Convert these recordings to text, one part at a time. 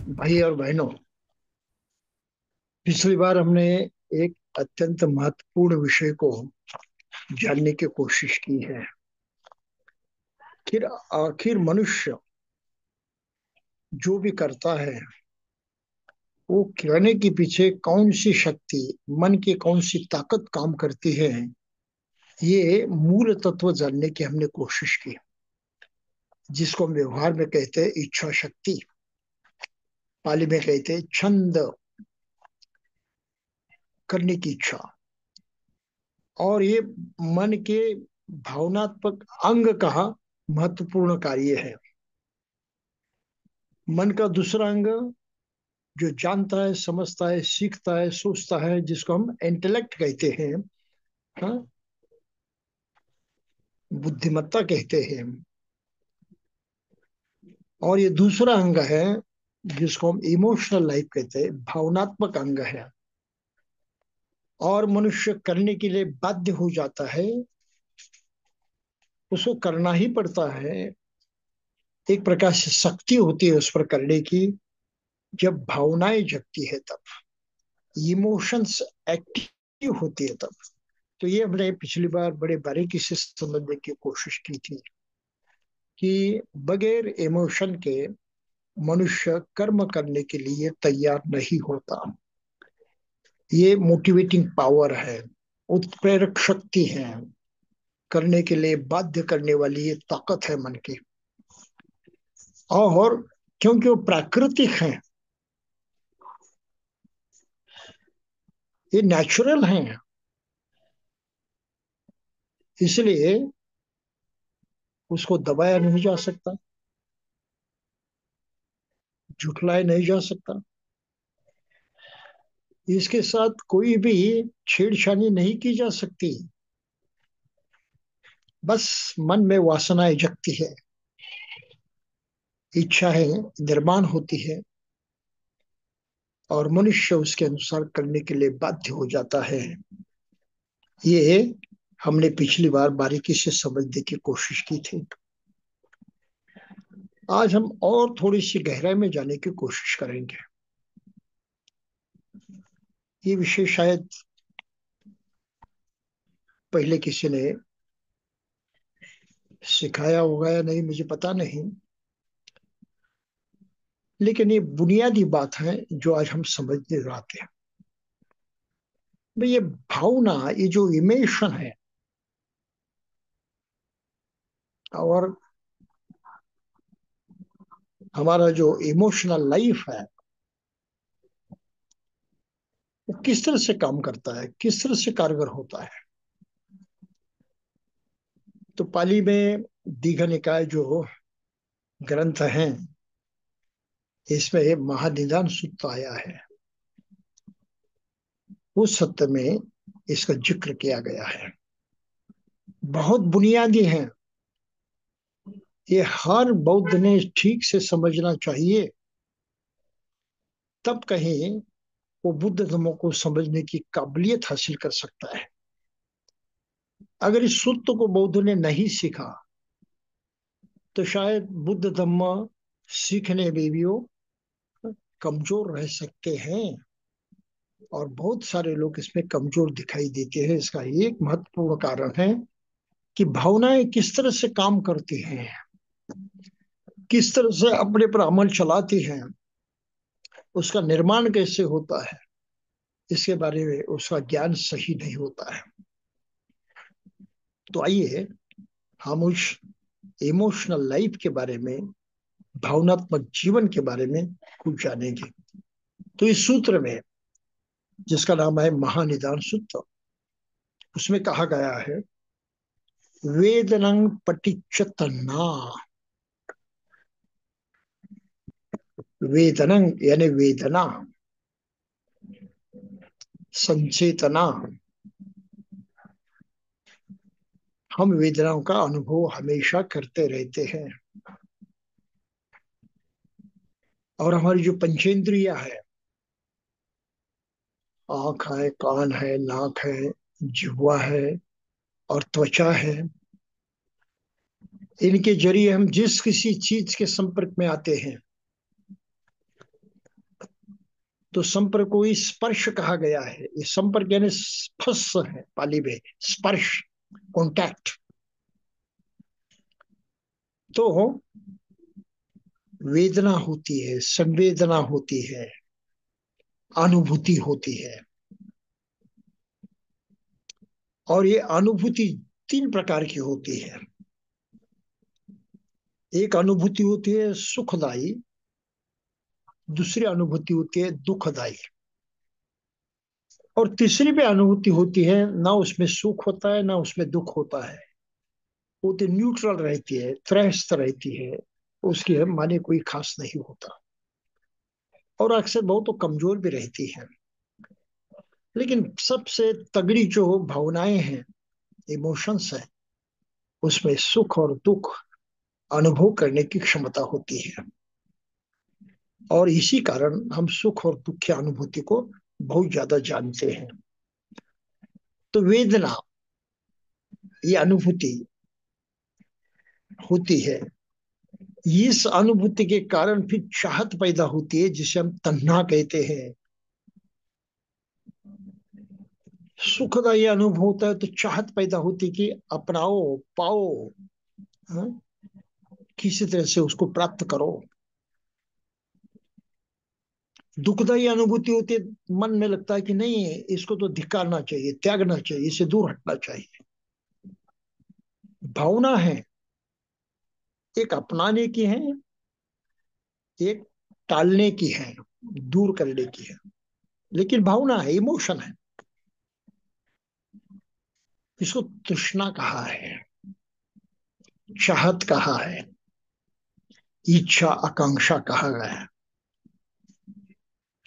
भाई और बहनों, पिछली बार हमने एक अत्यंत महत्वपूर्ण विषय को जानने की कोशिश की है। आखिर आखिर मनुष्य जो भी करता है वो करने के पीछे कौन सी शक्ति, मन की कौन सी ताकत काम करती है, ये मूल तत्व जानने की हमने कोशिश की, जिसको हम व्यवहार में कहते हैं इच्छा शक्ति। पाली में कहते हैं छंद, करने की इच्छा। और ये मन के भावनात्मक अंग का महत्वपूर्ण कार्य है। मन का दूसरा अंग जो जानता है, समझता है, सीखता है, सोचता है, जिसको हम इंटेलेक्ट कहते हैं, हाँ, बुद्धिमत्ता कहते हैं। और ये दूसरा अंग है जिसको हम इमोशनल लाइफ कहते हैं, भावनात्मक अंग है। और मनुष्य करने के लिए बाध्य हो जाता है, उसको करना ही पड़ता है। एक प्रकार से शक्ति होती है उस पर करने की, जब भावनाएं जगती है तब, इमोशंस एक्टिव होती है तब। तो ये हमने पिछली बार बड़े बारीकी से समझने की कोशिश की थी कि बगैर इमोशन के मनुष्य कर्म करने के लिए तैयार नहीं होता। ये मोटिवेटिंग पावर है, उत्प्रेरक शक्ति है, करने के लिए बाध्य करने वाली ये ताकत है मन की। और क्योंकि वो प्राकृतिक है, ये नेचुरल है, इसलिए उसको दबाया नहीं जा सकता, झुठलाया नहीं जा सकता, इसके साथ कोई भी छेड़छानी नहीं की जा सकती। बस मन में वासनाएं जगती है, इच्छाएं निर्माण होती है, और मनुष्य उसके अनुसार करने के लिए बाध्य हो जाता है। ये हमने पिछली बार बारीकी से समझने की कोशिश की थी। आज हम और थोड़ी सी गहराई में जाने की कोशिश करेंगे। ये विषय शायद पहले किसी ने सिखाया होगा या नहीं, मुझे पता नहीं, लेकिन ये बुनियादी बात है जो आज हम समझने जाते हैं। भाई, ये भावना, ये जो इमेशन है, और हमारा जो इमोशनल लाइफ है, वो किस तरह से काम करता है, किस तरह से कारगर होता है। तो पाली में दीघा निकाय जो ग्रंथ हैं, इसमें महानिदान सूत्र आया है। उस सत्य में इसका जिक्र किया गया है। बहुत बुनियादी है, ये हर बौद्ध ने ठीक से समझना चाहिए, तब कहीं वो बुद्ध धर्म को समझने की काबिलियत हासिल कर सकता है। अगर इस सूत्र को बौद्ध ने नहीं सीखा तो शायद बुद्ध धम्म सीखने में भी वो कमजोर रह सकते हैं। और बहुत सारे लोग इसमें कमजोर दिखाई देते हैं। इसका एक महत्वपूर्ण कारण है कि भावनाएं किस तरह से काम करती हैं, किस तरह से अपने पर अमल चलाती हैं, उसका निर्माण कैसे होता है, इसके बारे में उसका ज्ञान सही नहीं होता है। तो आइए हम उस इमोशनल लाइफ के बारे में, भावनात्मक जीवन के बारे में कुछ जानेंगे। तो इस सूत्र में, जिसका नाम है महानिदान सूत्र, उसमें कहा गया है वेदनं पटिच्चतना। वेदनं यानी वेदना, संचेतना। हम वेदनाओं का अनुभव हमेशा करते रहते हैं। और हमारी जो पंचेंद्रिया है, आंख है, कान है, नाक है, जिह्वा है और त्वचा है, इनके जरिए हम जिस किसी चीज के संपर्क में आते हैं, तो संपर्क को ही स्पर्श कहा गया है। ये संपर्क यानी स्पर्श है, पाली में स्पर्श, कॉन्टैक्ट। तो वेदना होती है, संवेदना होती है, अनुभूति होती है। और ये अनुभूति तीन प्रकार की होती है। एक अनुभूति होती है सुखदाई, दूसरी अनुभूति होती है दुखदाई, और तीसरी भी अनुभूति होती है, ना उसमें सुख होता है ना उसमें दुख होता है। वो तो न्यूट्रल रहती है, त्रयस्थ रहती है, उसकी हम माने कोई खास नहीं होता, और अक्सर बहुत तो कमजोर भी रहती है। लेकिन सबसे तगड़ी जो भावनाएं हैं, इमोशंस है, उसमें सुख और दुख अनुभव करने की क्षमता होती है। और इसी कारण हम सुख और दुख की अनुभूति को बहुत ज्यादा जानते हैं। तो वेदना, ये अनुभूति होती है, इस अनुभूति के कारण फिर चाहत पैदा होती है, जिसे हम तन्हा कहते हैं। सुखदायी अनुभव होता है तो चाहत पैदा होती है कि अपनाओ, पाओ, हाँ? किसी तरह से उसको प्राप्त करो। दुखदायी अनुभूति होती है, मन में लगता है कि नहीं, इसको तो धिक्कारना चाहिए, त्यागना चाहिए, इससे दूर हटना चाहिए। भावना है, एक अपनाने की है, एक टालने की है, दूर करने की है। लेकिन भावना है, इमोशन है। इसको तृष्णा कहा है, चाहत कहा है, इच्छा आकांक्षा कहा गया है।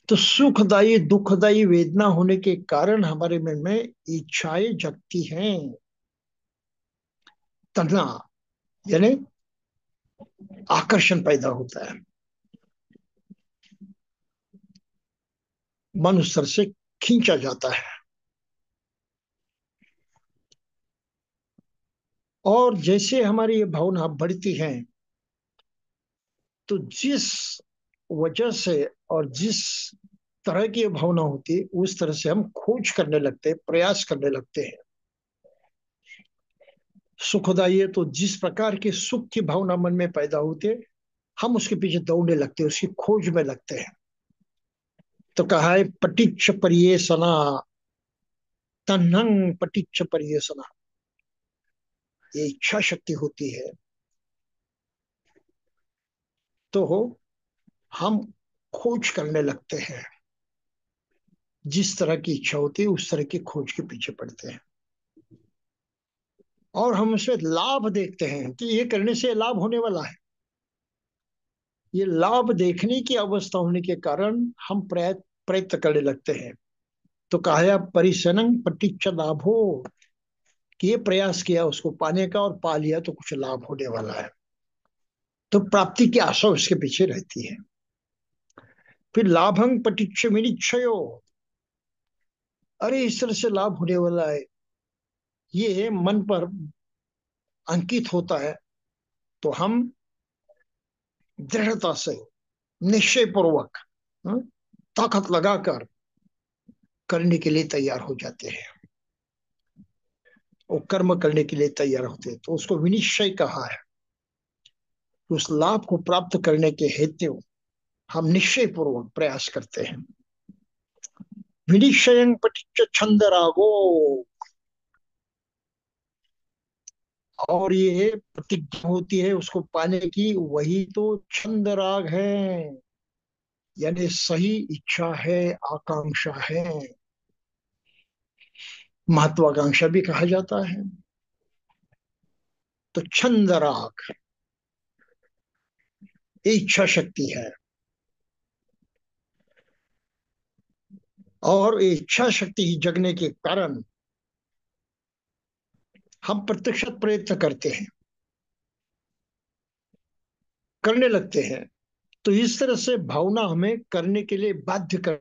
तो सुखदायी दुखदायी वेदना होने के कारण हमारे मन में इच्छाएं जगती हैं। तन्ना यानी आकर्षण पैदा होता है, मन उस तरह से खींचा जाता है। और जैसे हमारी ये भावना बढ़ती है, तो जिस वजह से और जिस तरह की ये भावना होती है, उस तरह से हम खोज करने लगते हैं, प्रयास करने लगते हैं। सुखदायी है तो जिस प्रकार की सुख की भावना मन में पैदा होती है, हम उसके पीछे दौड़ने लगते हैं, उसकी खोज में लगते हैं। तो कहा है पटिच्छ परियेसना, तन्हंग पटिच्छ परियेसना। ये इच्छा शक्ति होती है, तो हम खोज करने लगते हैं। जिस तरह की इच्छा होती है उस तरह की खोज के पीछे पड़ते हैं, और हम उसमें लाभ देखते हैं कि ये करने से लाभ होने वाला है। ये लाभ देखने की अवस्था होने के कारण हम प्रयत्न करने लगते हैं। तो कहा परिसनंग पटिच्च लाभो, कि ये प्रयास किया उसको पाने का और पा लिया तो कुछ लाभ होने वाला है, तो प्राप्ति की आशा उसके पीछे रहती है। फिर लाभंग पटिच्छ विनिच्छयो, अरे इस तरह से लाभ होने वाला है, ये मन पर अंकित होता है, तो हम दृढ़ता से, निश्चय पूर्वक, ताकत लगाकर करने के लिए तैयार हो जाते हैं, वो कर्म करने के लिए तैयार होते हैं। तो उसको विनिश्चय कहा है। उस लाभ को प्राप्त करने के हेतु हम निश्चय पूर्वक प्रयास करते हैं। विनिश्चयं पटिच्च छंद रागो, और ये प्रतिज्ञा होती है उसको पाने की, वही तो छंद राग है, यानी सही इच्छा है, आकांक्षा है, महत्वाकांक्षा भी कहा जाता है। तो छंद राग ये इच्छा शक्ति है, और ये इच्छा शक्ति ही जगने के कारण हम प्रत्यक्ष प्रयत्न करते हैं, करने लगते हैं। तो इस तरह से भावना हमें करने के लिए बाध्य कर,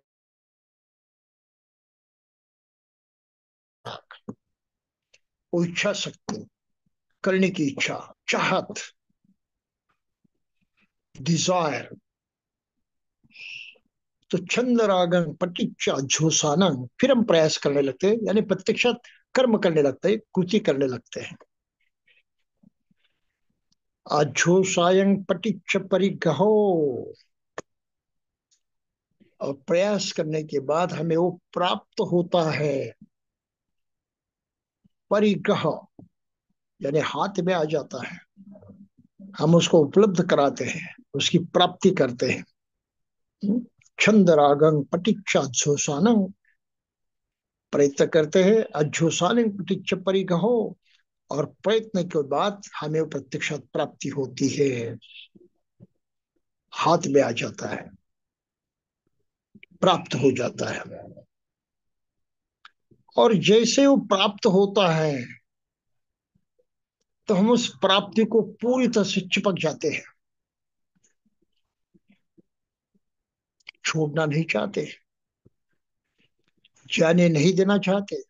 वो इच्छा शक्ति, करने की इच्छा, चाहत, डिजायर, तो छंद रागं पटिच्चा झोसानं, फिर हम प्रयास करने लगते हैं, यानी प्रत्यक्षात कर्म करने लगते हैं, कृति करने लगते हैं। अझोसायं पटिच्च परिगहो, और प्रयास करने के बाद हमें वो प्राप्त होता है। परिग्रह यानी हाथ में आ जाता है, हम उसको उपलब्ध कराते हैं, उसकी प्राप्ति करते हैं। छंद रागं पटिच्चा झोसानं, प्रयत्न करते हैं, अझोसानं पटिच्च परिगहो, और प्रयत्न के बाद हमें प्रत्यक्ष प्राप्ति होती है, हाथ में आ जाता है, प्राप्त हो जाता है। और जैसे वो प्राप्त होता है तो हम उस प्राप्ति को पूरी तरह से चिपक जाते हैं, छोड़ना नहीं चाहते, जाने नहीं देना चाहते,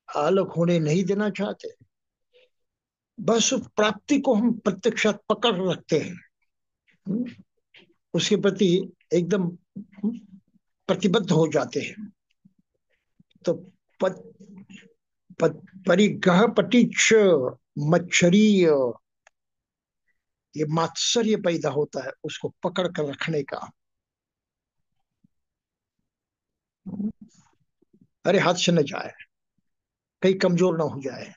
अलग होने नहीं देना चाहते। बस उस प्राप्ति को हम प्रत्यक्षात पकड़ रखते हैं, हम्म, उसके प्रति एकदम प्रतिबद्ध हो जाते हैं। तो पत, पत, परिगह पटिच मच्छरीय, ये मात्सर्य पैदा होता है उसको पकड़ कर रखने का। अरे हाथ से न जाए, कहीं कमजोर ना हो जाए,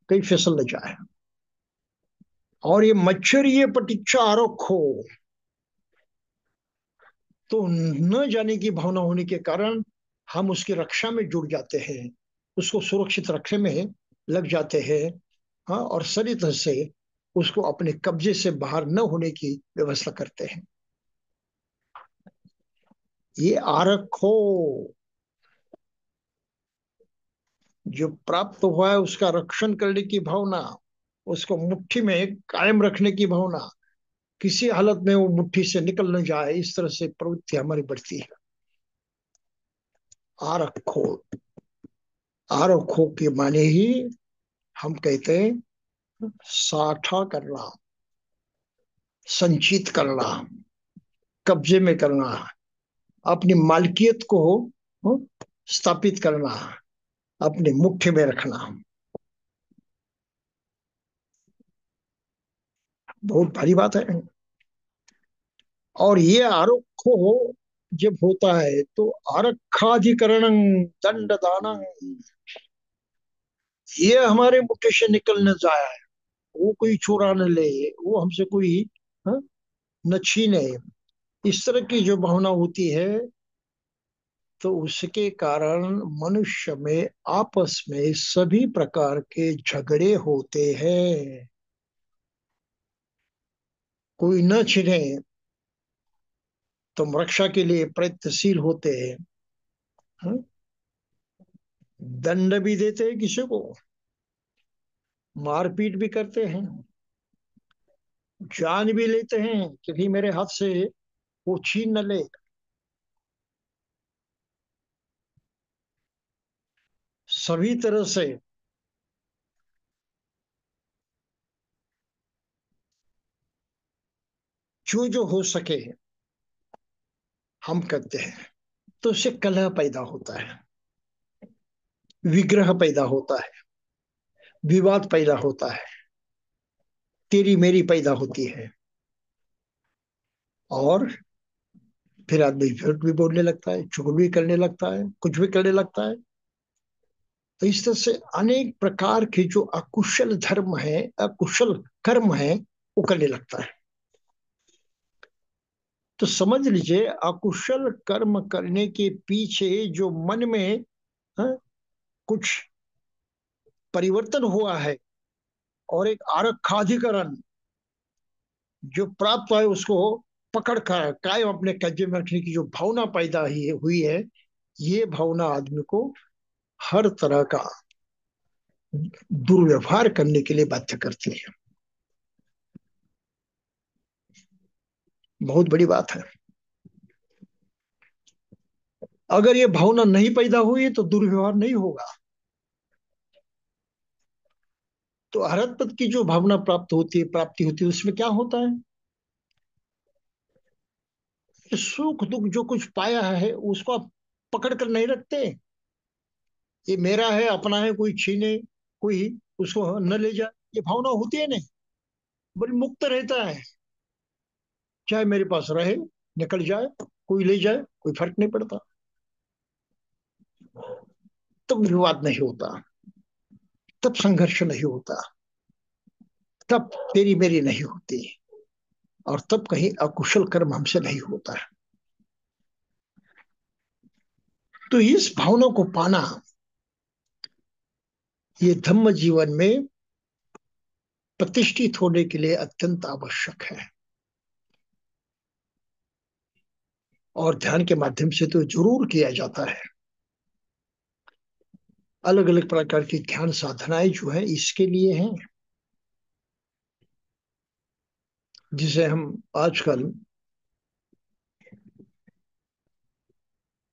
कहीं फिसल न जाए। और ये मच्छर ये प्रतीक्षा आरोप हो, तो न जाने की भावना होने के कारण हम उसकी रक्षा में जुड़ जाते हैं, उसको सुरक्षित रखने में लग जाते हैं। हाँ, और सही तरह से उसको अपने कब्जे से बाहर न होने की व्यवस्था करते हैं। ये आरख हो, जो प्राप्त हुआ है उसका रक्षण करने की भावना, उसको मुट्ठी में कायम रखने की भावना, किसी हालत में वो मुट्ठी से निकल न जाए, इस तरह से प्रवृत्ति हमारी बढ़ती है। आरखो, आरखो के माने ही हम कहते हैं साठा करना, संचित करना, कब्जे में करना, अपनी मालकियत को हम्म, स्थापित करना, अपने मुट्ठी में रखना। बहुत भारी बात है। और ये आरोप हो जब होता है तो आरक्षाधिकरण दंड दान, ये हमारे मुट्ठी से निकल न जाए, वो कोई चुरा न ले, वो हमसे कोई हाँ, न छीने, इस तरह की जो भावना होती है, तो उसके कारण मनुष्य में आपस में सभी प्रकार के झगड़े होते हैं। कोई न छीने तो हम रक्षा के लिए प्रयत्नशील होते हैं, हाँ? दंड भी देते हैं किसी को, मारपीट भी करते हैं, जान भी लेते हैं कि भी मेरे हाथ से वो छीन न ले। सभी तरह से जो जो हो सके हम करते हैं। तो उससे कलह पैदा होता है, विग्रह पैदा होता है, विवाद पैदा होता है, तेरी मेरी पैदा होती है, और फिर आदमी झूठ भी बोलने लगता है, चुगली भी करने लगता है, कुछ भी करने लगता है। तो इस तरह से अनेक प्रकार के जो अकुशल धर्म है, अकुशल कर्म है, वो करने लगता है। तो समझ लीजिए अकुशल कर्म करने के पीछे जो मन में हाँ, कुछ परिवर्तन हुआ है, और एक आरक्षाधिकरण जो प्राप्त है उसको पकड़ कर कायम अपने कब्जे में रखने की जो भावना पैदा ही हुई है, ये भावना आदमी को हर तरह का दुर्व्यवहार करने के लिए बाध्य करती है। बहुत बड़ी बात है। अगर ये भावना नहीं पैदा हुई तो दुर्व्यवहार नहीं होगा। तो अरहत पद की जो भावना प्राप्त होती है, प्राप्ति होती है, उसमें क्या होता है? कि सुख दुख जो कुछ पाया है उसको आप पकड़ कर नहीं रखते। ये मेरा है, अपना है, कोई छीने, कोई उसको न ले जाए, ये भावना होती है नहीं। बड़ी मुक्त रहता है, चाहे मेरे पास रहे, निकल जाए, कोई ले जाए, कोई फर्क नहीं पड़ता। तब विवाद नहीं होता, तब संघर्ष नहीं होता, तब तेरी मेरी नहीं होती, और तब कहीं अकुशल कर्म हमसे नहीं होता है। तो इस भावना को पाना, ये धम्म जीवन में प्रतिष्ठित होने के लिए अत्यंत आवश्यक है। और ध्यान के माध्यम से तो जरूर किया जाता है। अलग अलग प्रकार की ध्यान साधनाएं जो है इसके लिए हैं, जिसे हम आजकल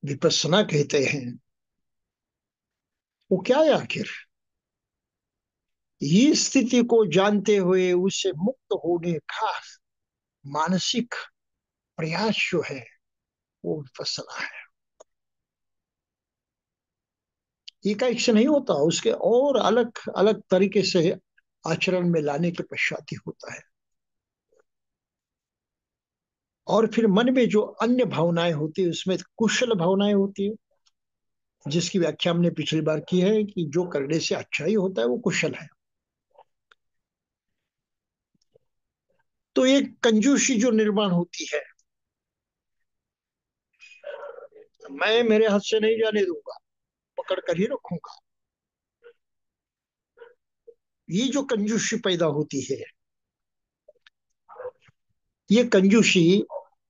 विपස්සना कहते हैं। वो क्या है आखिर? इस स्थिति को जानते हुए उससे मुक्त होने का मानसिक प्रयास जो है वो विपස්සना है। एकाएक से नहीं होता, उसके और अलग अलग तरीके से आचरण में लाने के पश्चात ही होता है। और फिर मन में जो अन्य भावनाएं होती है उसमें कुशल भावनाएं होती है, जिसकी व्याख्या हमने पिछली बार की है कि जो करने से अच्छा ही होता है वो कुशल है। तो एक कंजूसी जो निर्माण होती है, मैं मेरे हाथ से नहीं जाने दूंगा, पकड़ कर ही रखूंगा, ये जो कंजूसी पैदा होती है, ये कंजूसी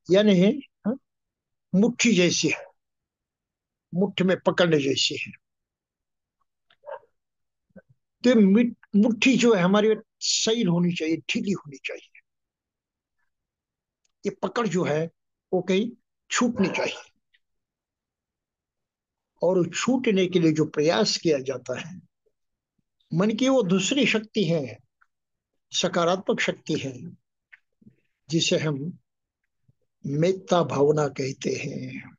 यानी हाँ, मुट्ठी जैसी है, मुट्ठी में पकड़ने जैसी है। तो मुट्ठी जो है हमारी सही होनी चाहिए, ढीली होनी चाहिए। ये पकड़ जो है वो कहीं छूटनी चाहिए। और छूटने के लिए जो प्रयास किया जाता है, मन की वो दूसरी शक्ति है, सकारात्मक शक्ति है, जिसे हम मेत्ता भावना कहते हैं,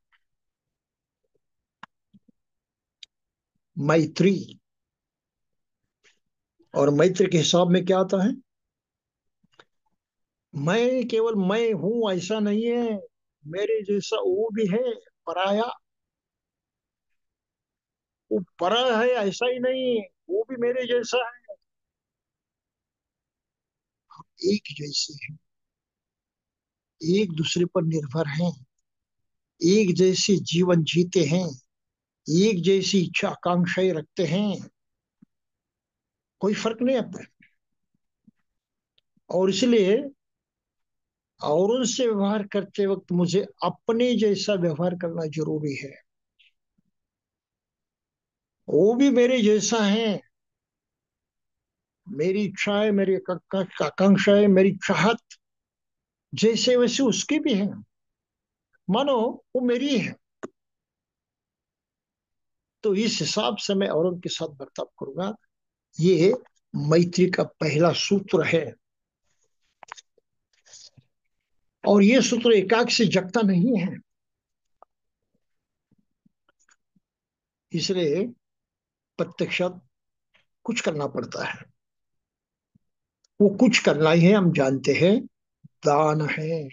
मैत्री। और मैत्री के हिसाब में क्या आता है? मैं केवल मैं हूं ऐसा नहीं है, मेरे जैसा वो भी है, पराया। वो परा है ऐसा ही नहीं, वो भी मेरे जैसा है। एक जैसे हैं, एक दूसरे पर निर्भर हैं, एक जैसे जीवन जीते हैं, एक जैसी इच्छा आकांक्षाएं रखते हैं, कोई फर्क नहीं आता। और इसलिए और उनसे व्यवहार करते वक्त मुझे अपने जैसा व्यवहार करना जरूरी है। वो भी मेरे जैसा है, मेरी इच्छाएं, मेरी आकांक्षाएं, मेरी चाहत जैसे वैसे उसकी भी है, मानो वो मेरी है। तो इस हिसाब से मैं और उनके साथ बर्ताव करूंगा। ये मैत्री का पहला सूत्र है। और ये सूत्र एकाक से जगता नहीं है, इसलिए प्रत्यक्षात कुछ करना पड़ता है। वो कुछ करना ही है, हम जानते हैं, दान है।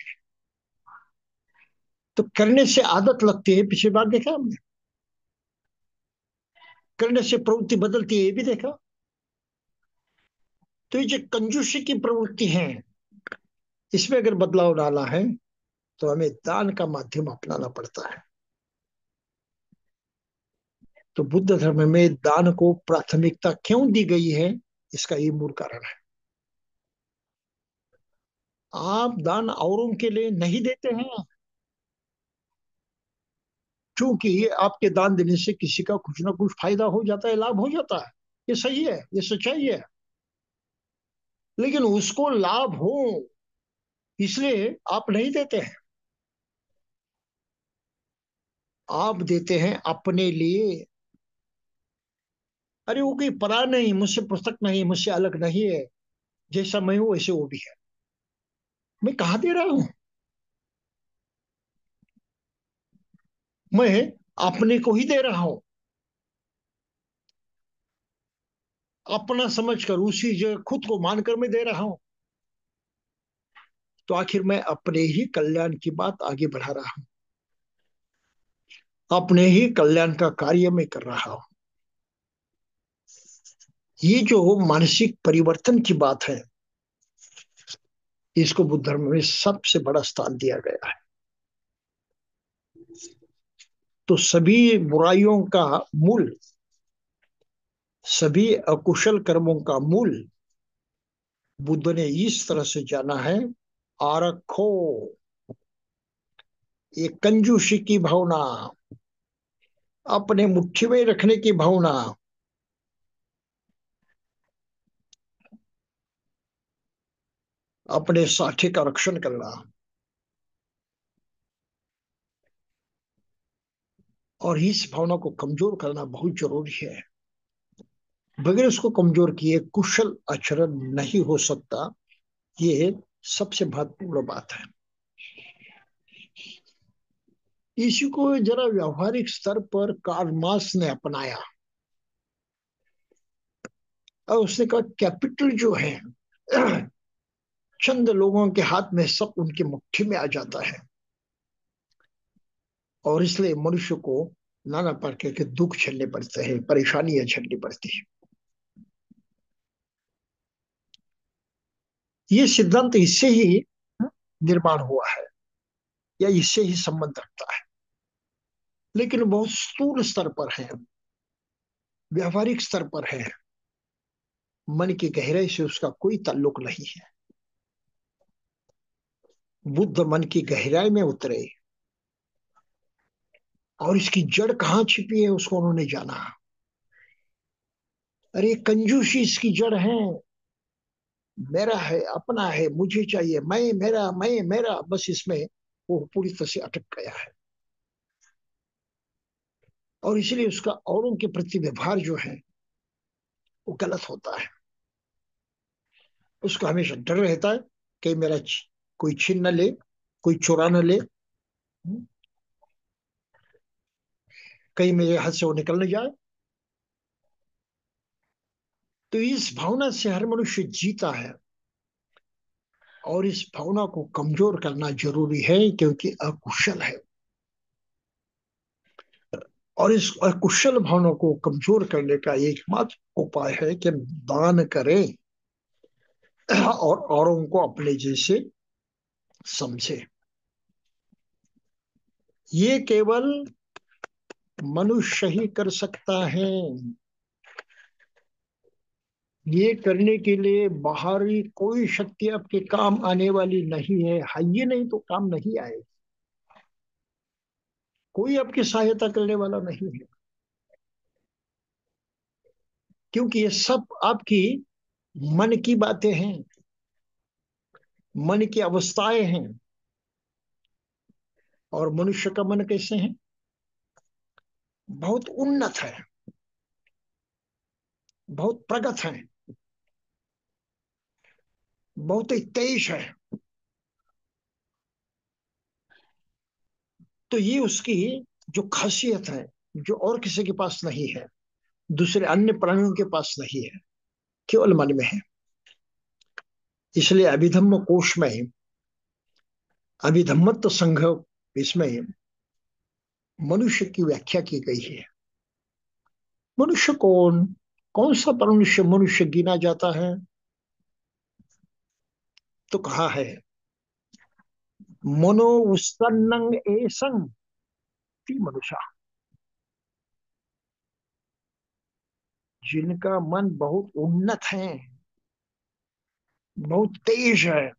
तो करने से आदत लगती है, पिछली बार देखा हमने। करने से प्रवृत्ति बदलती है, ये भी देखा। तो ये जो कंजूसी की प्रवृत्ति है, इसमें अगर बदलाव डाला है तो हमें दान का माध्यम अपनाना पड़ता है। तो बुद्ध धर्म में दान को प्राथमिकता क्यों दी गई है, इसका ये मूल कारण है। आप दान औरों के लिए नहीं देते हैं, क्योंकि आपके दान देने से किसी का कुछ ना कुछ फायदा हो जाता है, लाभ हो जाता है। ये सही है, ये सच्चाई है। लेकिन उसको लाभ हो इसलिए आप नहीं देते हैं, आप देते हैं अपने लिए। अरे वो कोई परा नहीं, मुझसे पृथक नहीं, मुझसे अलग नहीं है, जैसा मैं हूं वैसे वो भी है। मैं कहाँ दे रहा हूं? मैं अपने को ही दे रहा हूं, अपना समझकर उसी जगह खुद को मानकर मैं दे रहा हूं, तो आखिर मैं अपने ही कल्याण की बात आगे बढ़ा रहा हूं, अपने ही कल्याण का कार्य मैं कर रहा हूं। ये जो मानसिक परिवर्तन की बात है, इसको बुद्ध धर्म में सबसे बड़ा स्थान दिया गया है। तो सभी बुराइयों का मूल, सभी अकुशल कर्मों का मूल बुद्ध ने इस तरह से जाना है, आरखो, ये कंजूसी की भावना, अपने मुट्ठी में रखने की भावना, अपने साथी का रक्षण करना, और इस भावना को कमजोर करना बहुत जरूरी है। बगैर उसको कमजोर किए कुशल आचरण नहीं हो सकता। ये सबसे महत्वपूर्ण बात है। इसी को जरा व्यवहारिक स्तर पर कार्ल मार्क्स ने अपनाया, और उसने कहा कैपिटल जो है चंद लोगों के हाथ में सब उनकी मुट्ठी में आ जाता है, और इसलिए मनुष्य को नाना प्रकार के दुख झेलने पड़ते हैं, परेशानियां झेलनी पड़ती है। ये सिद्धांत इससे ही निर्माण हुआ है, या इससे ही संबंध रखता है, लेकिन बहुत स्थूल स्तर पर है, व्यवहारिक स्तर पर है, मन की गहराई से उसका कोई ताल्लुक नहीं है। बुद्ध मन की गहराई में उतरे, और इसकी जड़ कहाँ छिपी है उसको उन्होंने जाना। अरे कंजूसी इसकी जड़ है, मेरा है, अपना है, मुझे चाहिए, मैं मेरा, मैं मेरा, बस इसमें वो पूरी तरह से अटक गया है। और इसलिए उसका औरों के प्रति व्यवहार जो है वो गलत होता है। उसको हमेशा डर रहता है कि मेरा कोई छीन न ले, कोई चुरा न ले, कहीं मेरे हाथ से वो निकल न जाए। तो इस भावना से हर मनुष्य जीता है, और इस भावना को कमजोर करना जरूरी है, क्योंकि अकुशल है। और इस अकुशल भावना को कमजोर करने का एकमात्र उपाय है कि दान करें, और औरों को अपने जैसे समझे। ये केवल मनुष्य ही कर सकता है। ये करने के लिए बाहरी कोई शक्ति आपके काम आने वाली नहीं है। ये नहीं तो काम नहीं आए, कोई आपकी सहायता करने वाला नहीं है, क्योंकि ये सब आपकी मन की बातें हैं, मन की अवस्थाएं हैं। और मनुष्य का मन कैसे है? बहुत उन्नत है, बहुत प्रगत है, बहुत ही तेज है। तो ये उसकी जो खासियत है, जो और किसी के पास नहीं है, दूसरे अन्य प्राणियों के पास नहीं है, केवल मन में है। इसलिए अभिधम्म कोश में, अभिधम्मत्व संघ, इसमें मनुष्य की व्याख्या की गई है। मनुष्य कौन, कौन सा मनुष्य मनुष्य गिना जाता है? तो कहा है, मनो उत्सन्नं एसं ती मनुष्य, जिनका मन बहुत उन्नत है, बहुत तेज है,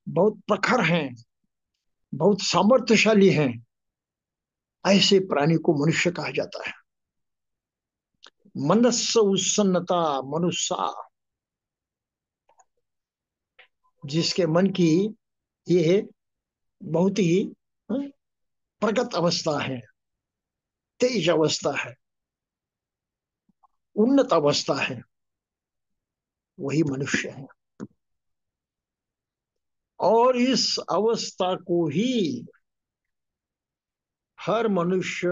बहुत प्रखर है, बहुत सामर्थ्यशाली है, ऐसे प्राणी को मनुष्य कहा जाता है। मनस्स उत्सन्नता मनुष्य, जिसके मन की ये बहुत ही प्रगत अवस्था है, तेज अवस्था है, उन्नत अवस्था है, वही मनुष्य है। और इस अवस्था को ही हर मनुष्य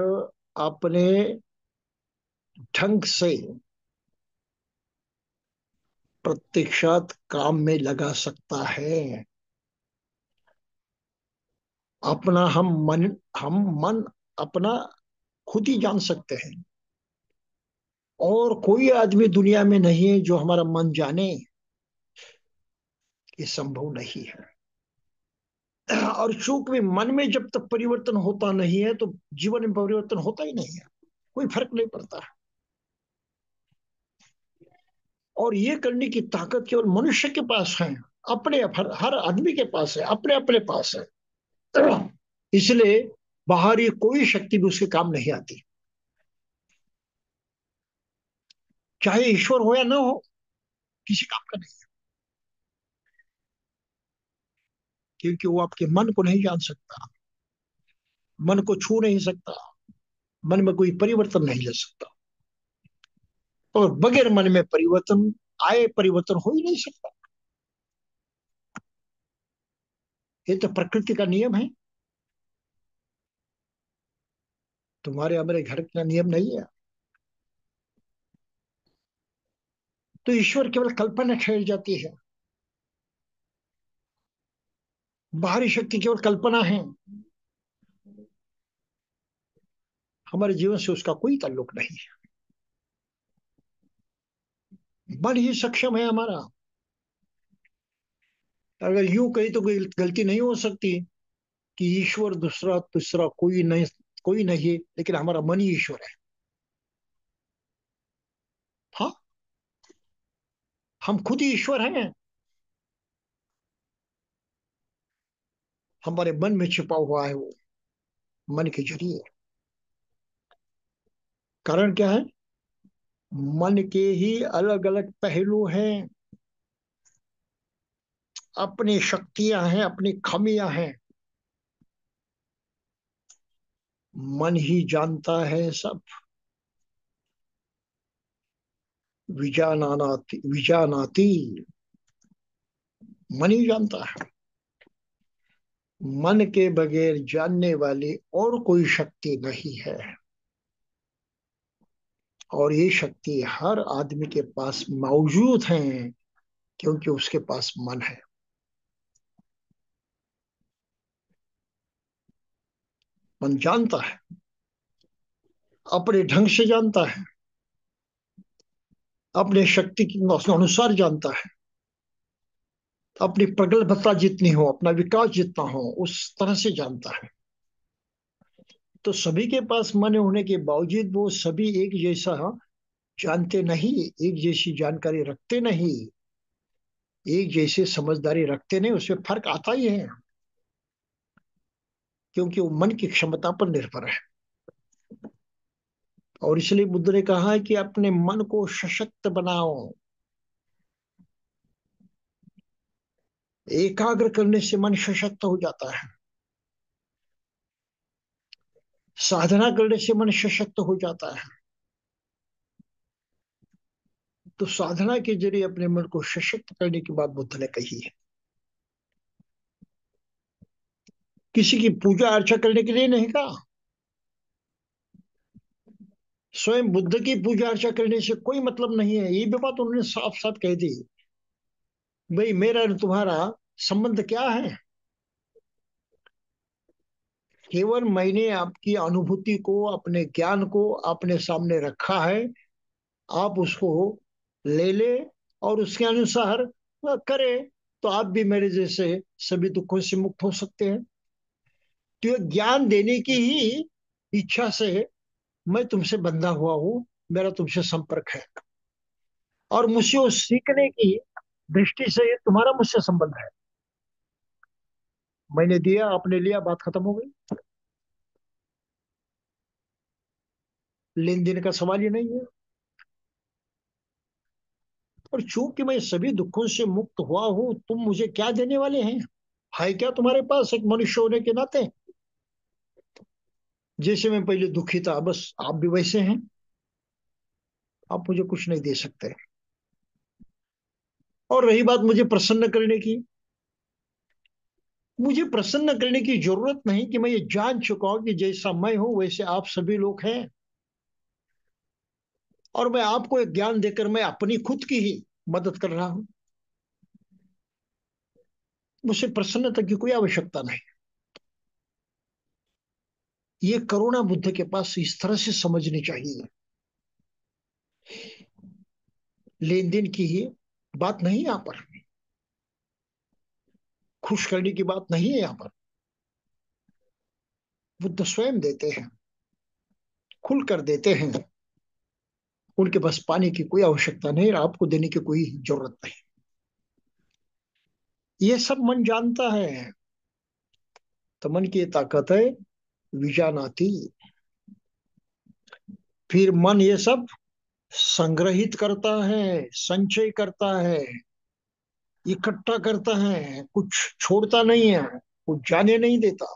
अपने ढंग से प्रत्यक्षात काम में लगा सकता है। अपना हम मन अपना खुद ही जान सकते हैं, और कोई आदमी दुनिया में नहीं है जो हमारा मन जाने। ये संभव नहीं है। और चूंकि मन में जब तक परिवर्तन होता नहीं है तो जीवन में परिवर्तन होता ही नहीं है, कोई फर्क नहीं पड़ता। और ये करने की ताकत केवल मनुष्य के पास है, अपने हर आदमी के पास है, अपने अपने पास है। इसलिए बाहरी कोई शक्ति भी उसके काम नहीं आती, चाहे ईश्वर हो या ना हो, किसी काम का नहीं। क्योंकि वो आपके मन को नहीं जान सकता, मन को छू नहीं सकता, मन में कोई परिवर्तन नहीं ले सकता। और बगैर मन में परिवर्तन आए, परिवर्तन हो ही नहीं सकता। ये तो प्रकृति का नियम है, तुम्हारे हमारे घर का नियम नहीं है। तो ईश्वर केवल कल्पना ठहर जाती है, बाहरी शक्ति केवल कल्पना है, हमारे जीवन से उसका कोई ताल्लुक नहीं है। मन ही सक्षम है हमारा। अगर यूं कही तो कोई गलती नहीं हो सकती कि ईश्वर दूसरा तीसरा कोई नहीं है, लेकिन हमारा मन ही ईश्वर है। हाँ, हम खुद ही ईश्वर हैं, हमारे मन में छिपा हुआ है वो, मन के जरिए। कारण क्या है? मन के ही अलग अलग पहलू हैं, अपनी शक्तियां हैं, अपनी खामियां हैं। मन ही जानता है सब। विजानाती, मन ही जानता है। मन के बगैर जानने वाली और कोई शक्ति नहीं है। और ये शक्ति हर आदमी के पास मौजूद है, क्योंकि उसके पास मन है। मन जानता है, अपने ढंग से जानता है, अपने शक्ति के अनुसार जानता है, अपनी प्रगल्भता जितनी हो, अपना विकास जितना हो, उस तरह से जानता है। तो सभी के पास मन होने के बावजूद वो सभी एक जैसा जानते नहीं, एक जैसी जानकारी रखते नहीं, एक जैसे समझदारी रखते नहीं। उसमें फर्क आता ही है, क्योंकि वो मन की क्षमता पर निर्भर है। और इसलिए बुद्ध ने कहा है कि अपने मन को सशक्त बनाओ। एकाग्र करने से मन सशक्त हो जाता है, साधना करने से मन सशक्त हो जाता है। तो साधना के जरिए अपने मन को सशक्त करने की बात बुद्ध ने कही है। किसी की पूजा अर्चा करने के लिए नहीं कहा। स्वयं बुद्ध की पूजा अर्चा करने से कोई मतलब नहीं है, ये भी बात उन्होंने साफ साफ कह दी। भाई मेरा और तुम्हारा संबंध क्या है? केवल मैंने आपकी अनुभूति को, अपने ज्ञान को अपने सामने रखा है, आप उसको ले ले और उसके अनुसार करें, तो आप भी मेरे जैसे सभी दुखों से मुक्त हो सकते हैं। तो ये ज्ञान देने की ही इच्छा से मैं तुमसे बंधा हुआ हूं, मेरा तुमसे संपर्क है। और मुझसे वो सीखने की दृष्टि से तुम्हारा मुझसे संबंध है। मैंने दिया, आपने लिया, बात खत्म हो गई। लेन देन का सवाल ही नहीं है। और चूंकि मैं सभी दुखों से मुक्त हुआ हूं, तुम मुझे क्या देने वाले हैं? है क्या तुम्हारे पास एक मनुष्य होने के नाते? जैसे मैं पहले दुखी था, बस आप भी वैसे हैं। आप मुझे कुछ नहीं दे सकते। और रही बात मुझे प्रसन्न करने की, मुझे प्रसन्न करने की जरूरत नहीं कि मैं ये जान चुका हूं कि जैसा मैं हूं वैसे आप सभी लोग हैं, और मैं आपको एक ज्ञान देकर मैं अपनी खुद की ही मदद कर रहा हूं। मुझे प्रसन्नता की कोई आवश्यकता नहीं। ये करुणा बुद्ध के पास इस तरह से समझनी चाहिए। लेन देन की ही बात नहीं यहाँ पर, खुश करने की बात नहीं है यहाँ पर। बुद्ध स्वयं देते हैं, खुल कर देते हैं। उनके पास पाने की कोई आवश्यकता नहीं, आपको देने की कोई जरूरत नहीं। ये सब मन जानता है। तो मन की ये ताकत है, विजानाती। फिर मन ये सब संग्रहित करता है, संचय करता है, इकट्ठा करता है, कुछ छोड़ता नहीं है, कुछ जाने नहीं देता।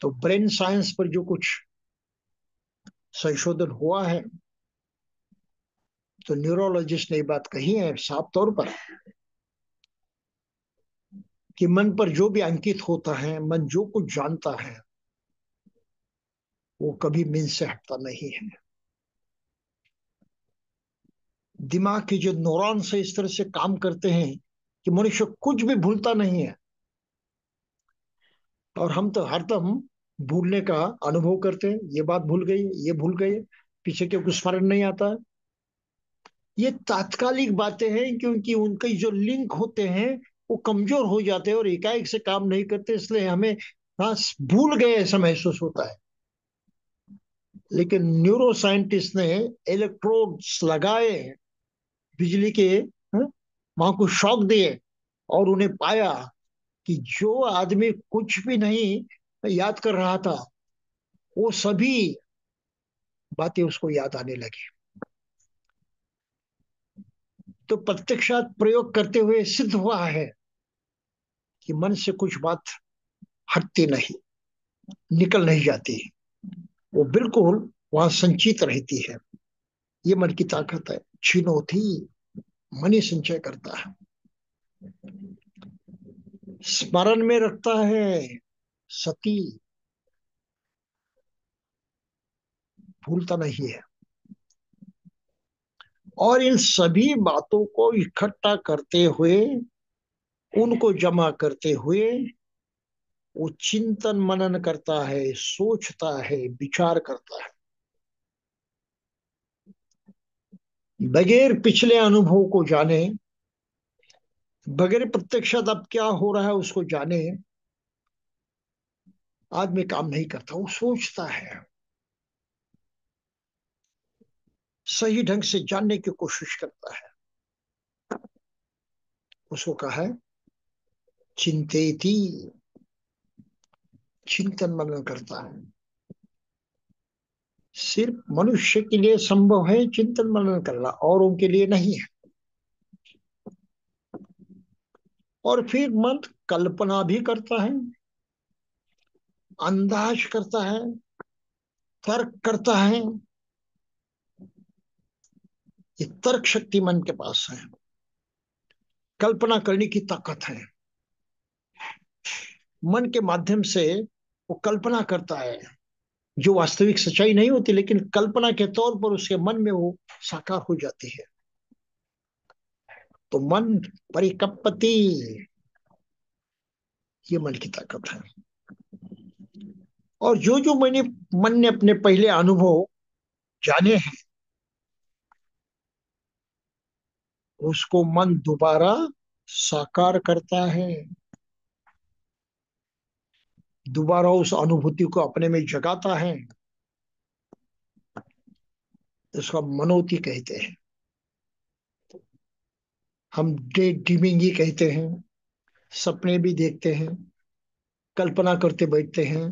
तो ब्रेन साइंस पर जो कुछ संशोधन हुआ है, तो न्यूरोलॉजिस्ट ने ये बात कही है साफ तौर पर कि मन पर जो भी अंकित होता है, मन जो कुछ जानता है, वो कभी मन से हटता नहीं है। दिमाग के जो न्यूरॉन्स है इस तरह से काम करते हैं कि मनुष्य कुछ भी भूलता नहीं है। और हम तो हरदम भूलने का अनुभव करते हैं, ये बात भूल गई, ये भूल गए, पीछे के कुछ स्मरण नहीं आता है। ये तात्कालिक बातें हैं क्योंकि उनके जो लिंक होते हैं वो कमजोर हो जाते हैं और एकाएक से काम नहीं करते, इसलिए हमें हाँ भूल गए ऐसा महसूस होता है। लेकिन न्यूरो साइंटिस्ट ने इलेक्ट्रोड्स लगाए, बिजली के, हाँ, वहां को शॉक दिए, और उन्हें पाया कि जो आदमी कुछ भी नहीं याद कर रहा था, वो सभी बातें उसको याद आने लगी। तो प्रत्यक्षात प्रयोग करते हुए सिद्ध हुआ है कि मन से कुछ बात हटती नहीं, निकल नहीं जाती, वो बिल्कुल वहां संचित रहती है। ये मन की ताकत है। छीनो थी, मन ही संचय करता है, स्मरण में रखता है, सती, भूलता नहीं है। और इन सभी बातों को इकट्ठा करते हुए, उनको जमा करते हुए, वो चिंतन मनन करता है, सोचता है, विचार करता है, बगैर पिछले अनुभव को जाने, बगैर प्रत्यक्षात अब क्या हो रहा है उसको जाने। आदमी काम नहीं करता, वो सोचता है, सही ढंग से जानने की कोशिश करता है। उसको कहा है चिंतेति, चिंतन मनन करता है। सिर्फ मनुष्य के लिए संभव है चिंतन मनन करना, औरों के लिए नहीं है। और फिर मन कल्पना भी करता है, अंदाज करता है, तर्क करता है। ये तर्क शक्ति मन के पास है, कल्पना करने की ताकत है। मन के माध्यम से वो कल्पना करता है, जो वास्तविक सच्चाई नहीं होती, लेकिन कल्पना के तौर पर उसके मन में वो साकार हो जाती है। तो मन परिकपति, ये मन की ताकत है। और जो जो मैंने मन ने अपने पहले अनुभव जाने हैं, उसको मन दोबारा साकार करता है, दोबारा उस अनुभूति को अपने में जगाता है। इसका मनोती कहते हैं, हम डे ड्रीमिंग ही कहते हैं। सपने भी देखते हैं, कल्पना करते बैठते हैं,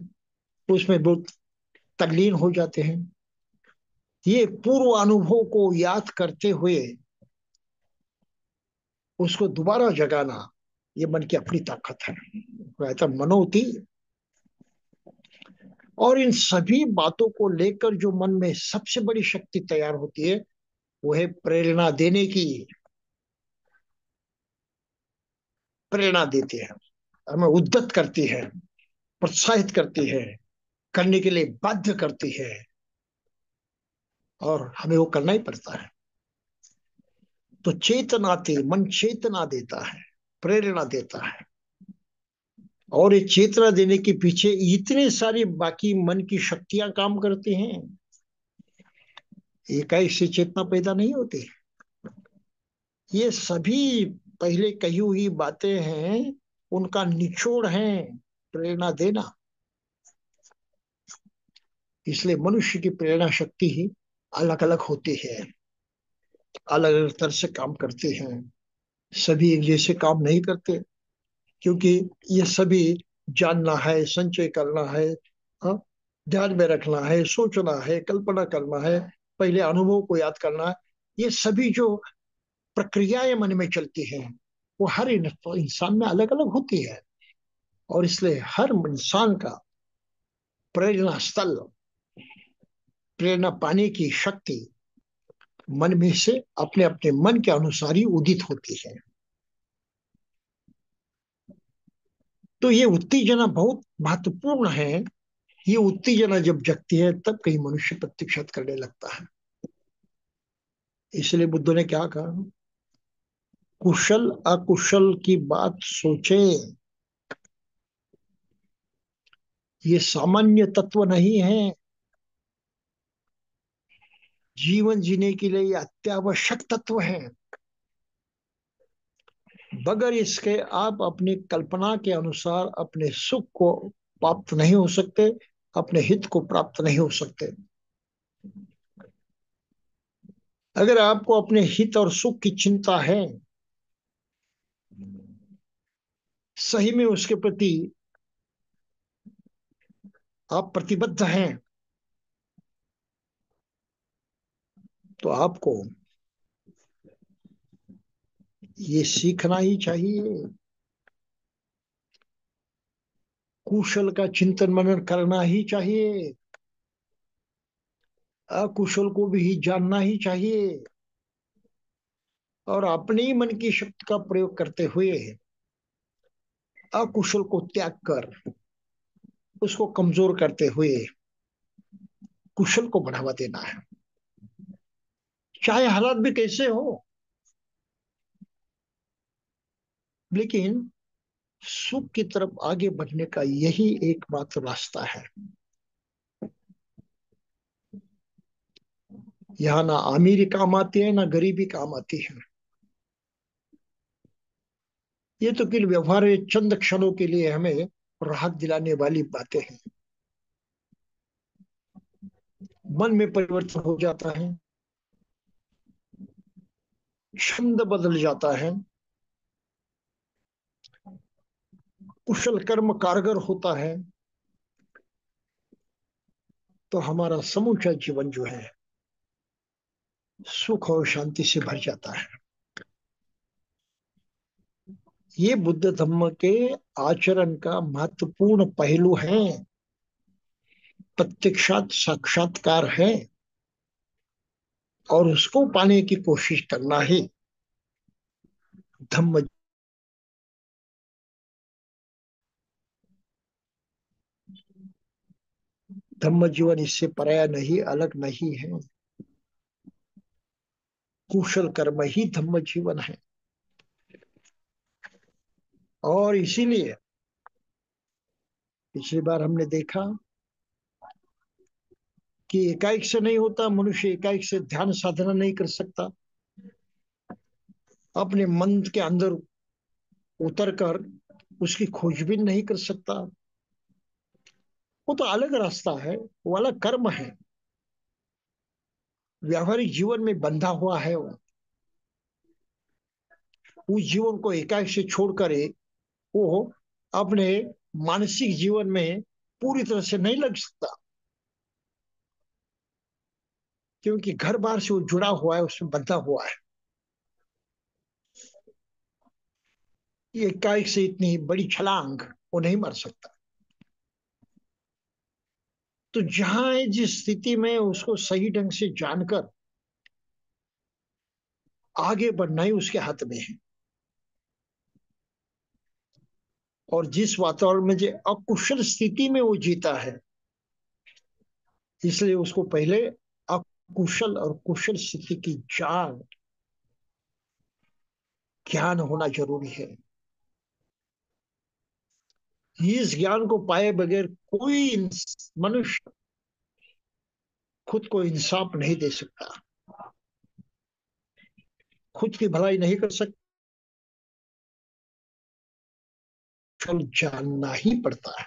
उसमें बहुत तल्लीन हो जाते हैं। ये पूर्व अनुभव को याद करते हुए उसको दोबारा जगाना, ये मन की अपनी ताकत है, कहता मनोती। और इन सभी बातों को लेकर जो मन में सबसे बड़ी शक्ति तैयार होती है, वो है प्रेरणा देने की। प्रेरणा देते हैं, हमें उद्यत करती है, प्रोत्साहित करती है, करने के लिए बाध्य करती है, और हमें वो करना ही पड़ता है। तो चेतनाते मन चेतना देता है, प्रेरणा देता है। और ये चेतना देने के पीछे इतने सारी बाकी मन की शक्तियां काम करती हैं। एकाएक से चेतना पैदा नहीं होती। ये सभी पहले कही हुई बातें हैं, उनका निचोड़ है प्रेरणा देना। इसलिए मनुष्य की प्रेरणा शक्ति ही अलग अलग होती है, अलग अलग तरह से काम करते हैं। सभी एक जैसे काम नहीं करते, क्योंकि ये सभी जानना है, संचय करना है, हाँ, ध्यान में रखना है, सोचना है, कल्पना करना है, पहले अनुभव को याद करना है। ये सभी जो प्रक्रियाएं मन में चलती हैं, वो हर इंसान में अलग अलग होती है। और इसलिए हर इंसान का प्रेरणा स्थल, प्रेरणा पाने की शक्ति मन में से अपने अपने मन के अनुसार ही उदित होती है। तो ये उत्तेजना बहुत महत्वपूर्ण है। ये उत्तेजना जब जगती है तब कहीं मनुष्य प्रतीक्षात करने लगता है। इसलिए बुद्ध ने क्या कहा, कुशल अकुशल की बात सोचें, ये सामान्य तत्व नहीं है। जीवन जीने के लिए ये अत्यावश्यक तत्व है। बगैर इसके आप अपनी कल्पना के अनुसार अपने सुख को प्राप्त नहीं हो सकते, अपने हित को प्राप्त नहीं हो सकते। अगर आपको अपने हित और सुख की चिंता है, सही में उसके प्रति आप प्रतिबद्ध हैं, तो आपको ये सीखना ही चाहिए। कुशल का चिंतन मनन करना ही चाहिए, अकुशल को भी जानना ही चाहिए, और अपने ही मन की शक्ति का प्रयोग करते हुए अकुशल को त्याग कर, उसको कमजोर करते हुए कुशल को बढ़ावा देना है, चाहे हालात भी कैसे हो। लेकिन सुख की तरफ आगे बढ़ने का यही एकमात्र रास्ता है। यहाँ ना अमीरी काम आती है, ना गरीबी काम आती है। ये तो केवल व्यवहार में चंद क्षणों के लिए हमें राहत दिलाने वाली बातें हैं। मन में परिवर्तन हो जाता है, छंद बदल जाता है, कुशल कर्म कारगर होता है, तो हमारा समूचा जीवन जो है सुख और शांति से भर जाता है। ये बुद्ध धम्म के आचरण का महत्वपूर्ण पहलू है, प्रत्यक्षात साक्षात्कार है, और उसको पाने की कोशिश करना ही धम्म धम्म जीवन इससे पराया नहीं, अलग नहीं है। कुशल कर्म ही धम्म जीवन है। और इसीलिए पिछली बार हमने देखा कि एकाएक से नहीं होता, मनुष्य एकाएक से ध्यान साधना नहीं कर सकता। अपने मन के अंदर उतर कर उसकी खोजबीन नहीं कर सकता। वो तो अलग रास्ता है, वो अलग कर्म है, व्यावहारिक जीवन में बंधा हुआ है वो। उस जीवन को एकाएक से छोड़कर वो अपने मानसिक जीवन में पूरी तरह से नहीं लग सकता, क्योंकि घर बार से वो जुड़ा हुआ है, उसमें बंधा हुआ है। ये एकाएक से इतनी बड़ी छलांग वो नहीं मार सकता। तो जहां है, जिस स्थिति में उसको सही ढंग से जानकर आगे बढ़ना ही उसके हाथ में है। और जिस वातावरण में जो अकुशल स्थिति में वो जीता है, इसलिए उसको पहले अकुशल और कुशल स्थिति की जान ज्ञान होना जरूरी है। इस ज्ञान को पाए बगैर कोई मनुष्य खुद को इंसाफ नहीं दे सकता, खुद की भलाई नहीं कर सकता, जानना ही पड़ता है।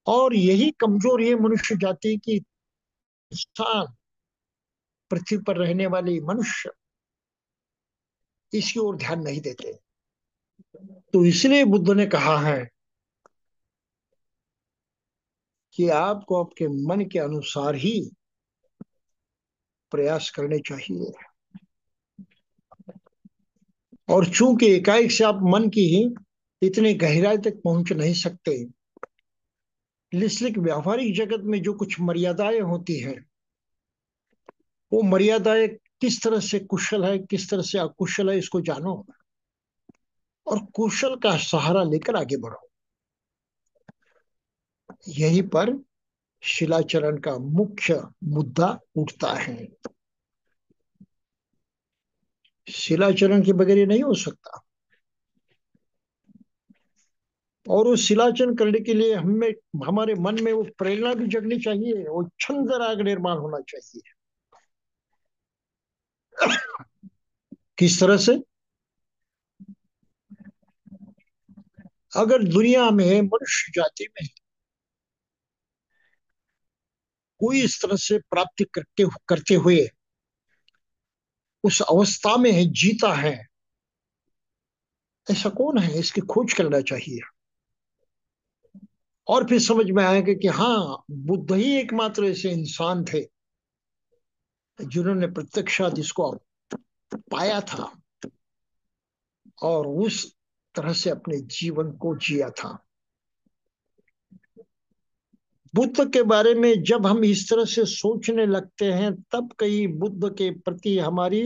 और यही कमजोर ये मनुष्य जाति की इंसान, पृथ्वी पर रहने वाले मनुष्य इसकी ओर ध्यान नहीं देते। तो इसलिए बुद्ध ने कहा है कि आपको आपके मन के अनुसार ही प्रयास करने चाहिए। और चूंकि एकाएक से आप मन की इतनी गहराई तक पहुंच नहीं सकते, इसलिए व्यावहारिक जगत में जो कुछ मर्यादाएं होती हैं, वो मर्यादाएं किस तरह से कुशल है किस तरह से अकुशल है इसको जानो, और कुशल का सहारा लेकर आगे बढ़ो। यहीं पर शिलाचरण का मुख्य मुद्दा उठता है। शिलाचरण के बगैर ये नहीं हो सकता। और वो शिलाचरण करने के लिए हमें हमारे मन में वो प्रेरणा भी जगनी चाहिए, वो छंद राग निर्माण होना चाहिए। किस तरह से? अगर दुनिया में मनुष्य जाति में कोई इस तरह से प्राप्ति करते करते हुए उस अवस्था में है, जीता है, ऐसा कौन है, इसकी खोज करना चाहिए। और फिर समझ में आएगा कि हाँ, बुद्ध ही एकमात्र ऐसे इंसान थे जिन्होंने प्रत्यक्षात इसको पाया था और उस तरह से अपने जीवन को जिया था। बुद्ध के बारे में जब हम इस तरह से सोचने लगते हैं, तब कई बुद्ध के प्रति हमारी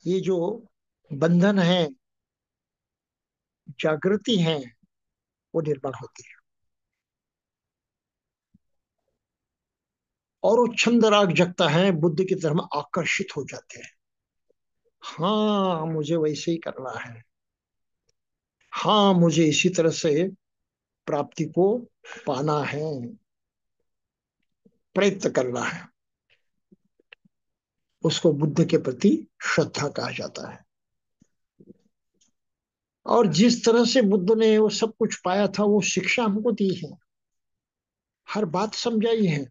ये जो बंधन है, जागृति है, वो निर्माण होती है। और वो छंद राग जगता है, बुद्ध की तरफ हम आकर्षित हो जाते हैं। हाँ, मुझे वैसे ही करना है। हाँ, मुझे इसी तरह से प्राप्ति को पाना है, प्रयत्न करना है। उसको बुद्ध के प्रति श्रद्धा कहा जाता है। और जिस तरह से बुद्ध ने वो सब कुछ पाया था, वो शिक्षा हमको दी है, हर बात समझाई है,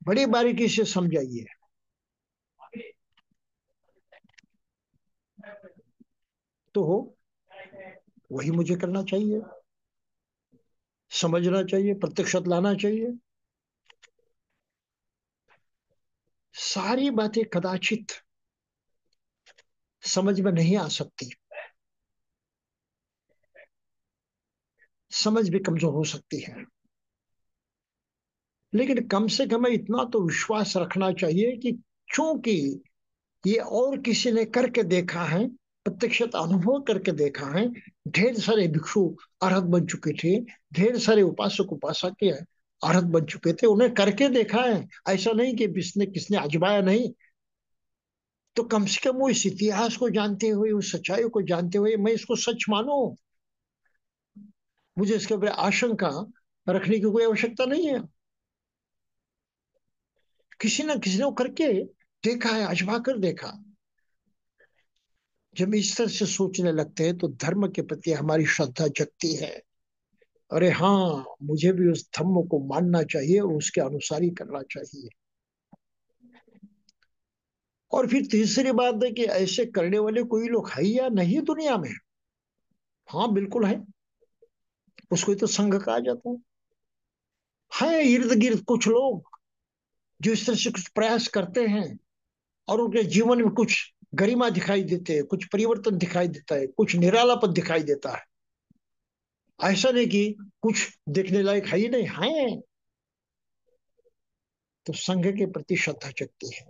बड़ी बारीकी से समझाई है। तो वही मुझे करना चाहिए, समझना चाहिए, प्रत्यक्षत लाना चाहिए। सारी बातें कदाचित समझ में नहीं आ सकती, समझ भी कमजोर हो सकती है, लेकिन कम से कम इतना तो विश्वास रखना चाहिए कि चूंकि ये और किसी ने करके देखा है, प्रत्यक्षत अनुभव करके देखा है, ढेर सारे भिक्षु अरहत बन चुके थे, ढेर सारे उपासक उपासक अरहत बन चुके थे, उन्हें करके देखा है। ऐसा नहीं कि किसने किसने आजमाया नहीं। तो कम से कम वो इस इतिहास को जानते हुए, उस सच्चाई को जानते हुए मैं इसको सच मानो, मुझे इसके ऊपर आशंका रखने की कोई आवश्यकता नहीं है। किसी न किसी ने वो करके देखा है, आजमा कर देखा। जब इस तरह से सोचने लगते हैं तो धर्म के प्रति हमारी श्रद्धा जगती है। अरे हाँ, मुझे भी उस धर्म को मानना चाहिए और उसके अनुसार ही करना चाहिए। और फिर तीसरी बात है कि ऐसे करने वाले कोई लोग है या नहीं दुनिया में? हाँ, बिल्कुल है। उसको ही तो संघ कहा जाता है इर्द गिर्द कुछ लोग जो इस तरह से कुछ प्रयास करते हैं और उनके जीवन में कुछ गरिमा दिखाई देते है, कुछ परिवर्तन दिखाई देता है, कुछ निरालापन दिखाई देता है। ऐसा नहीं कि कुछ देखने लायक है ही नहीं है। तो संघ के प्रति श्रद्धा जगती है।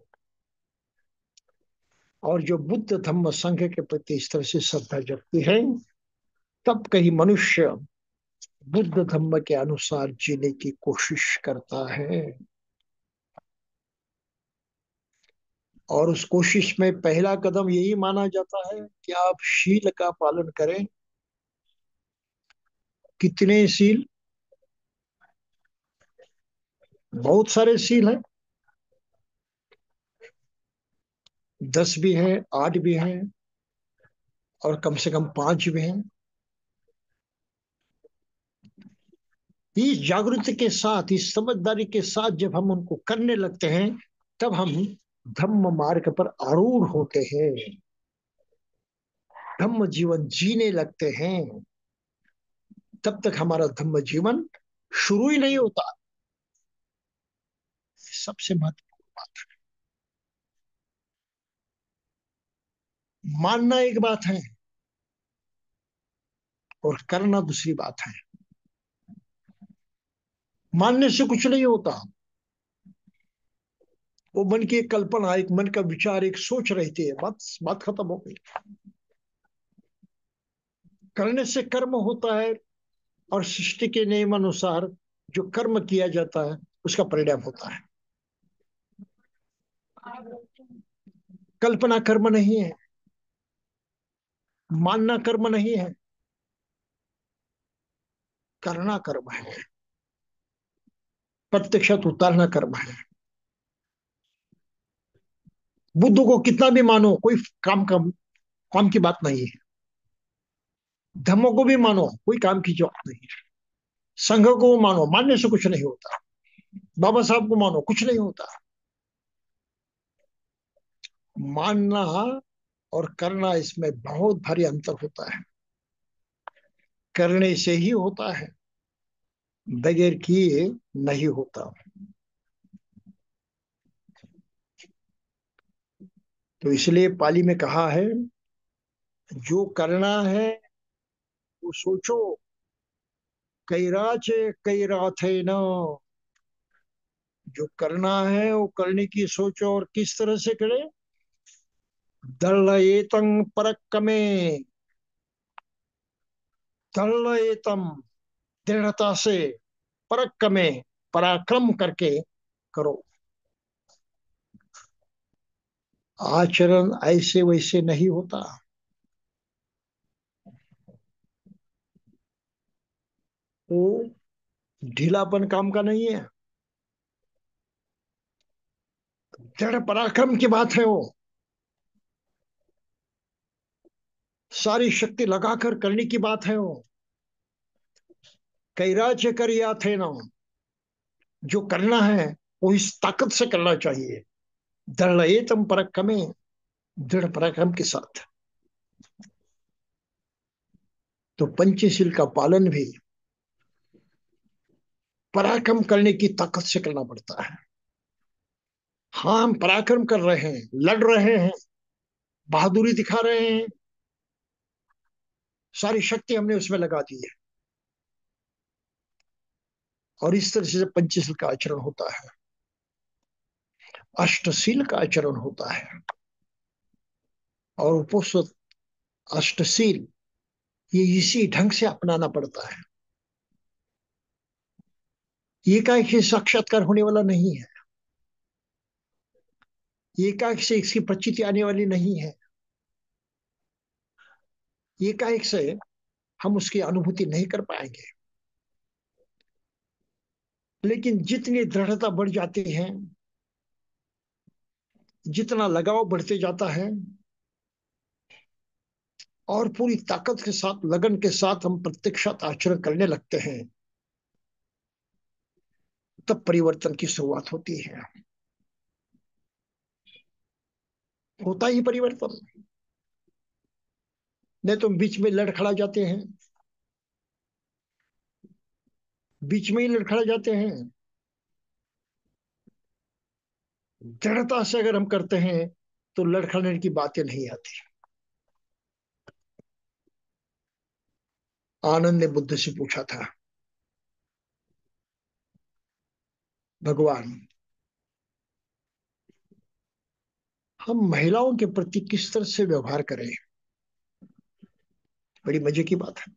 और जो बुद्ध धम्म संघ के प्रति इस तरह से श्रद्धा जगती है, तब कहीं मनुष्य बुद्ध धम्म के अनुसार जीने की कोशिश करता है। और उस कोशिश में पहला कदम यही माना जाता है कि आप शील का पालन करें। कितने शील? बहुत सारे शील हैं। 10 भी हैं, 8 भी हैं, और कम से कम 5 भी हैं। इस जागृति के साथ, इस समझदारी के साथ जब हम उनको करने लगते हैं, तब हम धम्म मार्ग पर आरूढ़ होते हैं, धम्म जीवन जीने लगते हैं। तब तक हमारा धम्म जीवन शुरू ही नहीं होता। सबसे महत्वपूर्ण बात है। मानना एक बात है और करना दूसरी बात है। मानने से कुछ नहीं होता। वो मन की एक कल्पना, एक मन का विचार, एक सोच रहती है, बस बात खत्म हो गई। करने से कर्म होता है, और सृष्टि के नियम अनुसार जो कर्म किया जाता है उसका परिणाम होता है। कल्पना कर्म नहीं है, मानना कर्म नहीं है, करना कर्म है, प्रत्यक्षत उतारना कर्म है। बुद्ध को कितना भी मानो, कोई काम की बात नहीं है। धम्म को भी मानो, कोई काम की बात नहीं है। संघ को मानो, मानने से कुछ नहीं होता। बाबा साहब को मानो, कुछ नहीं होता। मानना और करना, इसमें बहुत भारी अंतर होता है। करने से ही होता है, बगैर किए नहीं होता। तो इसलिए पाली में कहा है, जो करना है वो सोचो, कई राचे कई राथे न। जो करना है वो करने की सोचो, और किस तरह से करे? दलएतं परक्कमे, दलएतम, दृढ़ता से, परक्कमे, पराक्रम करके करो। आचरण ऐसे वैसे नहीं होता। वो ढीलापन काम का नहीं है। दृढ़ पराक्रम की बात है वो। सारी शक्ति लगाकर करने की बात है वो। कैराच करिया थे ना। जो करना है वो इस ताकत से करना चाहिए। दृढ़ पराक्रमे, दृढ़ पराक्रम के साथ। तो पंचशील का पालन भी पराक्रम करने की ताकत से करना पड़ता है। हाँ, हम पराक्रम कर रहे हैं, लड़ रहे हैं, बहादुरी दिखा रहे हैं, सारी शक्ति हमने उसमें लगा दी है। और इस तरह से पंचशील का आचरण होता है, अष्टशील का आचरण होता है। और उपोषित अष्टशील, ये इसी ढंग से अपनाना पड़ता है। ये एकाएक से साक्षात्कार होने वाला नहीं है। ये एकाएक से इसकी प्रचिति आने वाली नहीं है। ये एकाएक से हम उसकी अनुभूति नहीं कर पाएंगे। लेकिन जितनी दृढ़ता बढ़ जाती है, जितना लगाव बढ़ते जाता है, और पूरी ताकत के साथ, लगन के साथ हम प्रत्यक्षात आचरण करने लगते हैं, तब परिवर्तन की शुरुआत होती है। होता ही परिवर्तन। नहीं तो बीच में लड़खड़ा जाते हैं, बीच में ही लड़खड़ा जाते हैं। दृढ़ता से अगर हम करते हैं तो लड़खड़ाने की बातें नहीं आती। आनंद ने बुद्ध से पूछा था, भगवान, हम महिलाओं के प्रति किस तरह से व्यवहार करें। बड़ी मजे की बात है।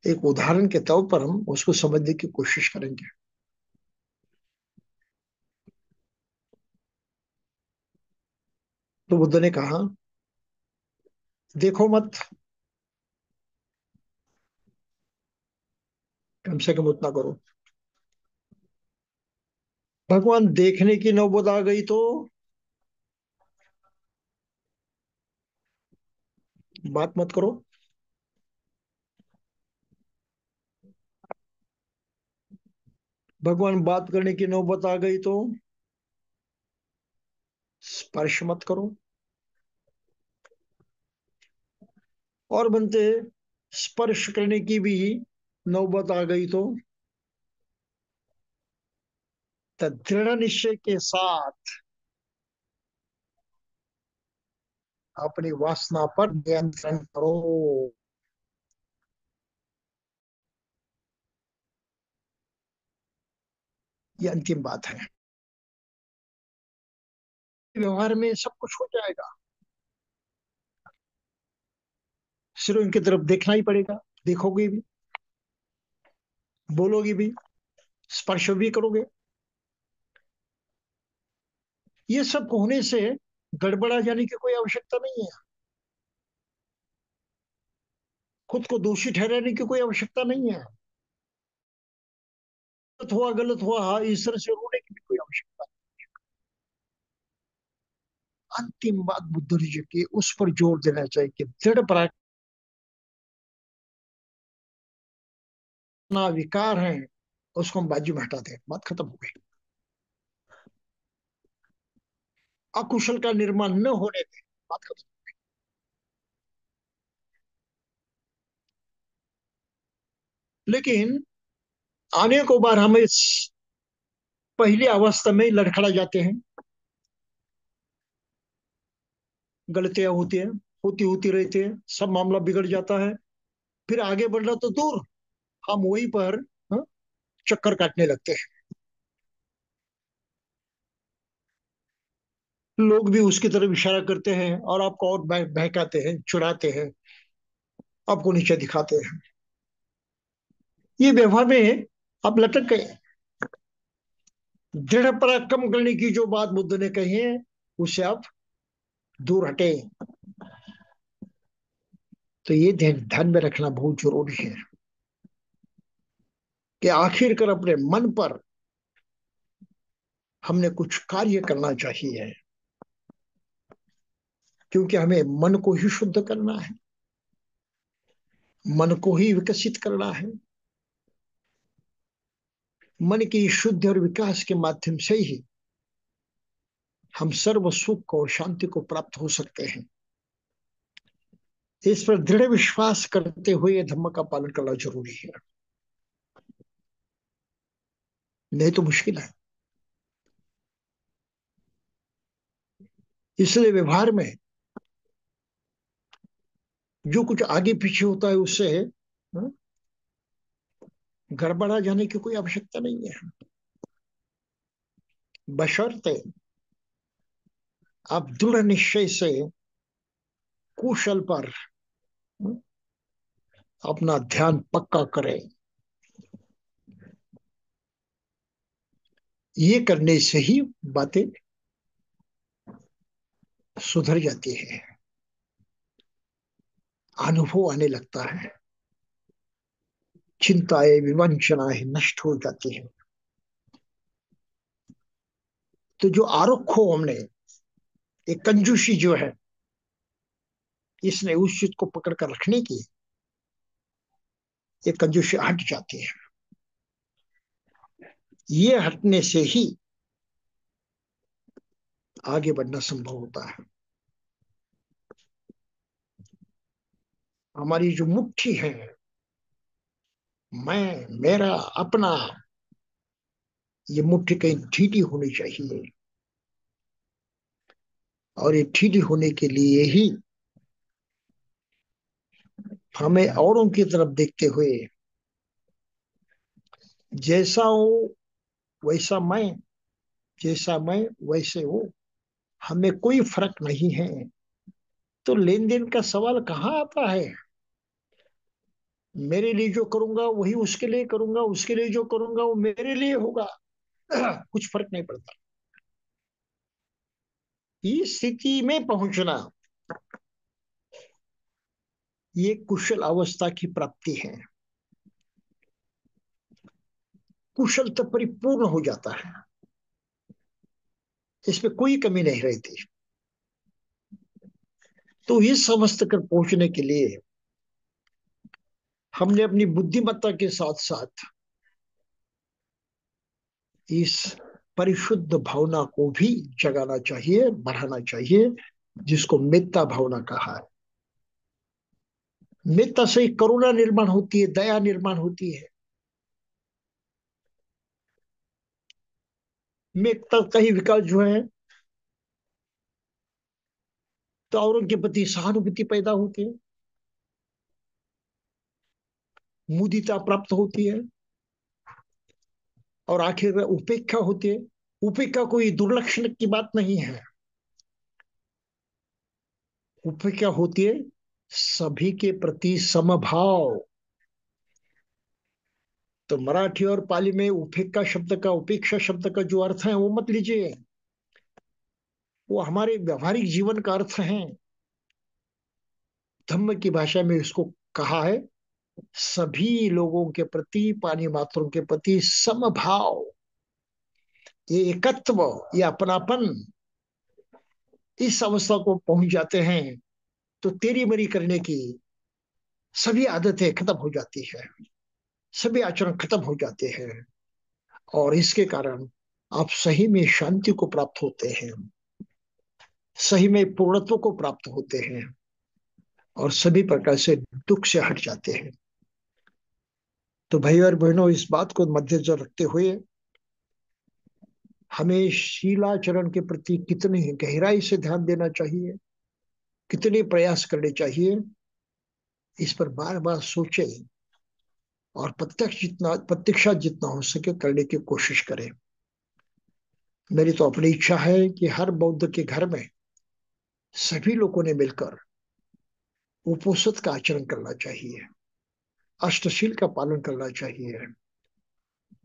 एक उदाहरण के तौर पर हम उसको समझने की कोशिश करेंगे। तो बुद्ध ने कहा, देखो मत, कम से कम उतना करो। भगवान देखने की नौबत आ गई तो बात मत करो। भगवान बात करने की नौबत आ गई तो स्पर्श मत करो। और बनते, स्पर्श करने की भी नौबत आ गई तो दृढ़ निश्चय के साथ अपनी वासना पर नियंत्रण करो। ये अंतिम बात है। व्यवहार में सब कुछ हो जाएगा, सिर्फ उनकी तरफ देखना ही पड़ेगा। देखोगे भी, बोलोगे भी, स्पर्श भी करोगे। ये सब होने से गड़बड़ा जाने की कोई आवश्यकता नहीं है। खुद को दोषी ठहराने की कोई आवश्यकता नहीं है। गलत हुआ, हाँ, ईश्वर से रोने की भी कोई आवश्यकता नहीं। अंतिम बात बुद्ध जी की उस पर जोर देना चाहिए कि दृढ़ प्रार्थना विकार है, उसको हम बाजू में हटा दें, बात खत्म हो गई। अकुशल का निर्माण न होने दें, बात खत्म। लेकिन आने को बार हम इस पहली अवस्था में ही लड़खड़ा जाते हैं। गलतियां होती है, होती होती रहती है, सब मामला बिगड़ जाता है। फिर आगे बढ़ना तो दूर, हम वहीं पर हाँ, चक्कर काटने लगते हैं। लोग भी उसकी तरफ इशारा करते हैं और आपको और बहकाते हैं, चुराते हैं, आपको नीचे दिखाते हैं। ये व्यवहार में आप लटक गए। दृढ़ पराक्रम करने की जो बात बुद्ध ने कही है, उससे आप दूर हटे। तो ये ध्यान में रखना बहुत जरूरी है कि आखिरकार अपने मन पर हमने कुछ कार्य करना चाहिए, क्योंकि हमें मन को ही शुद्ध करना है, मन को ही विकसित करना है। मन की शुद्ध और विकास के माध्यम से ही हम सर्व सुख और शांति को प्राप्त हो सकते हैं। इस पर दृढ़ विश्वास करते हुए धर्म का पालन करना जरूरी है, नहीं तो मुश्किल है। इसलिए व्यवहार में जो कुछ आगे पीछे होता है उससे हाँ, गड़बड़ा जाने की कोई आवश्यकता नहीं है। बशर्ते आप दृढ़ निश्चय से कुशल पर हाँ, अपना ध्यान पक्का करें। ये करने से ही बातें सुधर जाती है, अनुभव आने लगता है, चिंताएं विवंचनाएं नष्ट हो जाती है। तो जो आरोख हो हमने, ये कंजूसी जो है, इसने उस चीज को पकड़ कर रखने की, ये कंजूसी हट जाती है। ये हटने से ही आगे बढ़ना संभव होता है। हमारी जो मुट्ठी है, मैं, मेरा, अपना, ये मुट्ठी कहीं ढीली होनी चाहिए। और ये ढीली होने के लिए ही हमें औरों की तरफ देखते हुए, जैसा हो वैसा मैं, जैसा मैं वैसे हो, हमें कोई फर्क नहीं है, तो लेन देन का सवाल कहाँ आता है। मेरे लिए जो करूंगा वही उसके लिए करूंगा, उसके लिए जो करूंगा वो मेरे लिए होगा। कुछ फर्क नहीं पड़ता। इस स्थिति में पहुंचना, ये कुशल अवस्था की प्राप्ति है। कुशलता परिपूर्ण हो जाता है, इसमें कोई कमी नहीं रहती। तो इस अवस्था तक पहुंचने के लिए हमने अपनी बुद्धिमत्ता के साथ साथ इस परिशुद्ध भावना को भी जगाना चाहिए, बढ़ाना चाहिए, जिसको मेत्ता भावना कहा है। मेत्ता से करुणा निर्माण होती है, दया निर्माण होती है। मेत्ता का ही विकास जो है, तो औरों के प्रति सहानुभूति पैदा होती है, मुदिता प्राप्त होती है, और आखिर में उपेक्षा होती है। उपेक्षा कोई दुर्लक्षण की बात नहीं है। उपेक्षा होती है सभी के प्रति समभाव। तो मराठी और पाली में उपेक्षा शब्द का, उपेक्षा शब्द का जो अर्थ है वो मत लीजिए, वो हमारे व्यवहारिक जीवन का अर्थ है। धम्म की भाषा में इसको कहा है सभी लोगों के प्रति, पानी मात्रों के प्रति समभाव, ये एकत्व, ये अपनापन। इस अवस्था को पहुंच जाते हैं तो तेरी मेरी करने की सभी आदतें खत्म हो जाती है, सभी आचरण खत्म हो जाते हैं, और इसके कारण आप सही में शांति को प्राप्त होते हैं, सही में पूर्णत्व को प्राप्त होते हैं, और सभी प्रकार से दुख से हट जाते हैं। तो भाई और बहनों, इस बात को मद्देनजर रखते हुए हमें शीलाचरण के प्रति कितनी गहराई से ध्यान देना चाहिए, कितने प्रयास करने चाहिए, इस पर बार बार सोचें, और प्रत्यक्षात जितना हो सके करने की कोशिश करें। मेरी तो अपनी इच्छा है कि हर बौद्ध के घर में सभी लोगों ने मिलकर उपोषित का आचरण करना चाहिए, अष्टशील का पालन करना चाहिए।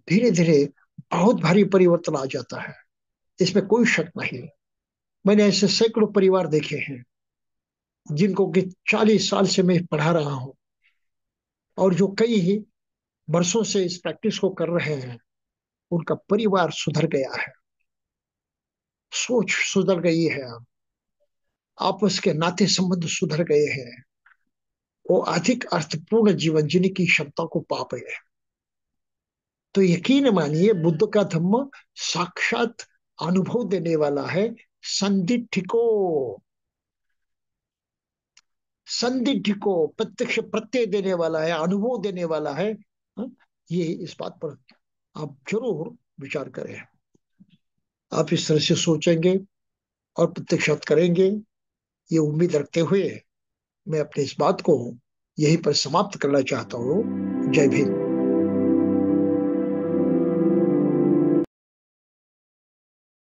धीरे धीरे बहुत भारी परिवर्तन आ जाता है, इसमें कोई शक नहीं। मैंने ऐसे सैकड़ों परिवार देखे हैं जिनको कि 40 साल से मैं पढ़ा रहा हूं, और जो कई ही वर्षों से इस प्रैक्टिस को कर रहे हैं, उनका परिवार सुधर गया है, सोच सुधर गई है, आपस के नाते संबंध सुधर गए हैं, वो अधिक अर्थपूर्ण जीवन जीने की क्षमता को पा गए हैं। तो यकीन मानिए बुद्ध का धम्म साक्षात अनुभव देने वाला है। संदिग्ध को, संदिग्ध को प्रत्यक्ष प्रत्यय देने वाला है, अनुभव देने वाला है। हाँ, ये इस बात पर आप जरूर विचार करें। आप इस तरह से सोचेंगे और प्रत्यक्षात करेंगे, ये उम्मीद रखते हुए मैं अपने इस बात को यहीं पर समाप्त करना चाहता हूँ। जय भीम।